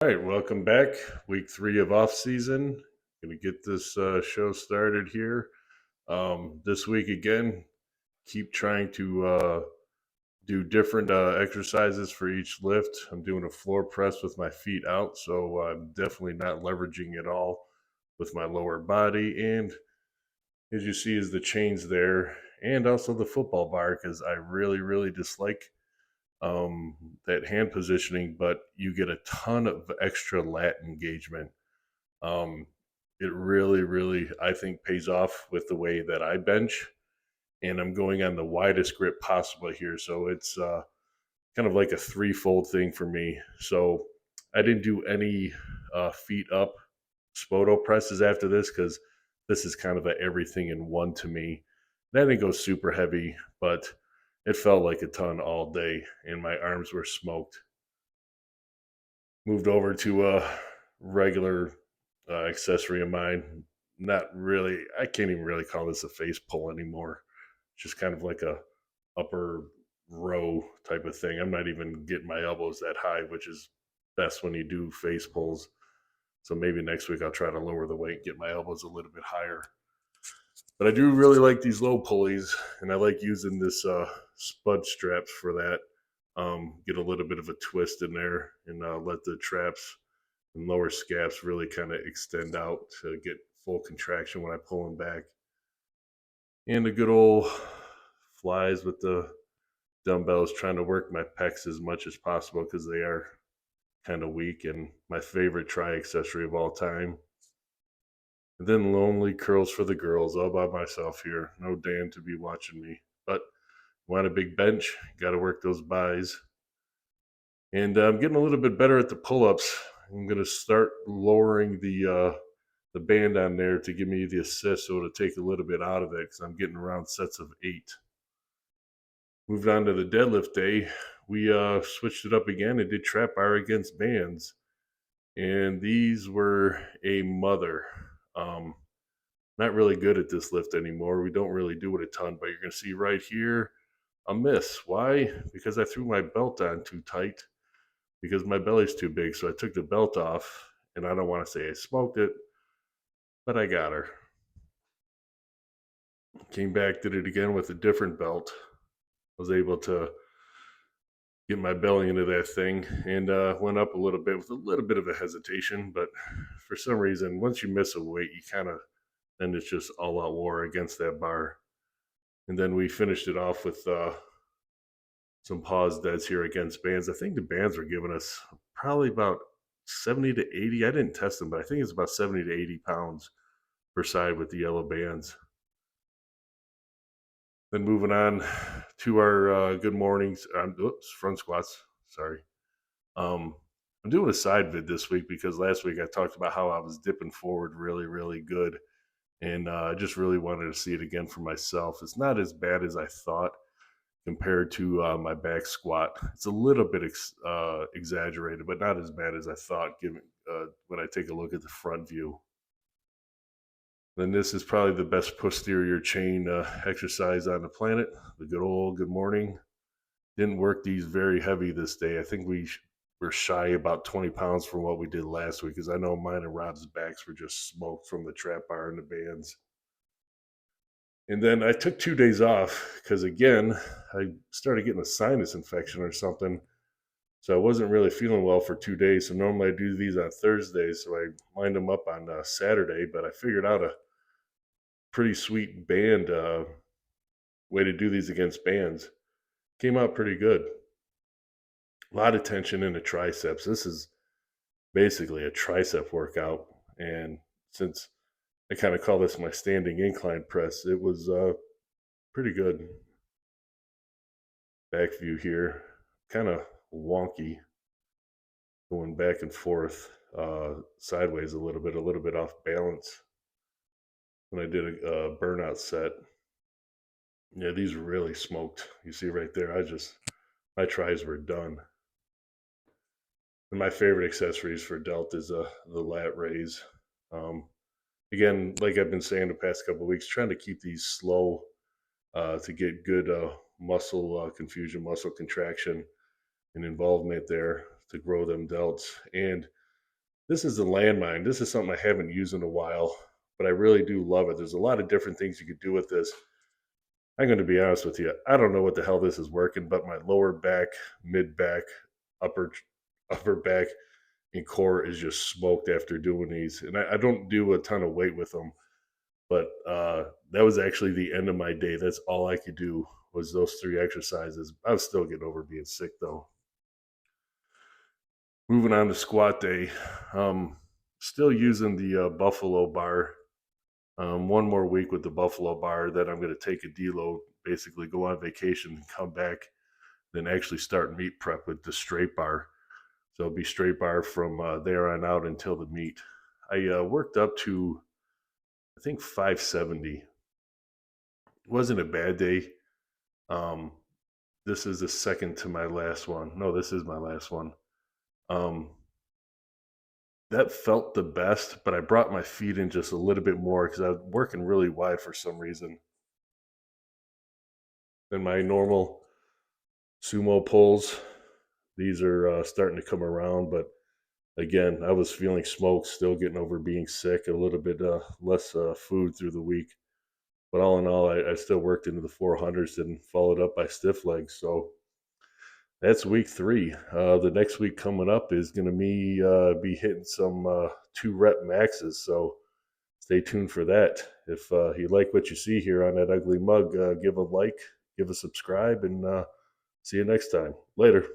All right, welcome back. Week 3 of off season. Going to get this show started here. This week again, keep trying to do different exercises for each lift. I'm doing a floor press with my feet out, so I'm definitely not leveraging at all with my lower body. And as you see, is the chains there, and also the football bar because I really dislike that hand positioning, but you get a ton of extra lat engagement. Um, it really, I think, pays off with the way that I bench, and I'm going on the widest grip possible here. So it's kind of like a threefold thing for me. So I didn't do any feet up spoto presses after this because this is kind of a everything in one to me. And I didn't go super heavy, but it felt like a ton all day, and my arms were smoked. Moved over to a regular accessory of mine. Not really. I can't even really call this a face pull anymore. Just kind of like a upper row type of thing. I'm not even getting my elbows that high, which is best when you do face pulls. So maybe next week I'll try to lower the weight, get my elbows a little bit higher. But I do really like these low pulleys, and I like using this spud straps for that. Get a little bit of a twist in there, and let the traps and lower scaps really kind of extend out to get full contraction when I pull them back. And the good old flies with the dumbbells, trying to work my pecs as much as possible because they are kind of weak, and my favorite tri accessory of all time. And then lonely curls for the girls, all by myself here. No Dan to be watching me. But want a big bench, got to work those buys. And I'm getting a little bit better at the pull-ups. I'm going to start lowering the band on there to give me the assist, so it'll take a little bit out of it because I'm getting around sets of 8. Moved on to the deadlift day. We switched it up again and did trap bar against bands, and these were a mother. Um, Not really good at this lift anymore. We don't really do it a ton, but you're going to see right here a miss. Why? Because I threw my belt on too tight because my belly's too big. So I took the belt off, and I don't want to say I smoked it, but I got her. Came back, did it again with a different belt. Was able to get my belly into that thing, and went up a little bit with a little bit of a hesitation. But for some reason, once you miss a weight, you kind of, then it's just all out war against that bar. And then we finished it off with some pause deads here against bands. I think the bands were giving us probably about 70 to 80. I didn't test them, but I think it's about 70 to 80 pounds per side with the yellow bands. Then moving on to our good mornings, front squats. Sorry. Um, I'm doing a side vid this week because last week I talked about how I was dipping forward really good. And I just really wanted to see it again for myself. It's not as bad as I thought compared to my back squat. It's a little bit exaggerated, but not as bad as I thought given when I take a look at the front view. Then this is probably the best posterior chain exercise on the planet. The good old good morning. Didn't work these very heavy this day. I think were shy about 20 pounds from what we did last week, because I know mine and Rob's backs were just smoked from the trap bar and the bands. And then I took 2 days off because, again, I started getting a sinus infection or something. So I wasn't really feeling well for 2 days. So normally I do these on Thursdays. So I lined them up on Saturday, but I figured out a pretty sweet band way to do these against bands. Came out pretty good. A lot of tension in the triceps. This is basically a tricep workout. And since I kind of call this my standing incline press, it was pretty good. Back view here, kind of wonky, going back and forth, sideways a little bit off balance. When I did a burnout set, yeah, these really smoked. You see right there, my tries were done. And my favorite accessories for delt is the lat raise. Um, Again, like I've been saying the past couple of weeks, trying to keep these slow to get good muscle confusion, muscle contraction, and involvement there to grow them delts. And This is the landmine. This is something I haven't used in a while, but I really do love it. There's a lot of different things you could do with this. I'm going to be honest with you. I don't know what the hell this is working, but my lower back, mid back, upper upper back, and core is just smoked after doing these. And I don't do a ton of weight with them, but that was actually the end of my day. That's all I could do was those three exercises. I was still getting over being sick though. Moving on to squat day, still using the Buffalo bar. One more week with the Buffalo bar, then I'm going to take a deload, basically go on vacation and come back, then actually start meet prep with the straight bar. So it'll be straight bar from there on out until the meet. I worked up to, I think, 570. It wasn't a bad day. Um, this is the second to my last one. No, this is my last one. Um, that felt the best, but I brought my feet in just a little bit more because I was working really wide for some reason. Than my normal sumo pulls, these are starting to come around, but again, I was feeling smoke, still getting over being sick, a little bit less food through the week. But all in all, I still worked into the 400s and followed up by stiff legs. So that's week 3. The next week coming up is going to be hitting some 2-rep maxes. So stay tuned for that. If you like what you see here on that ugly mug, give a like, give a subscribe, and see you next time. Later.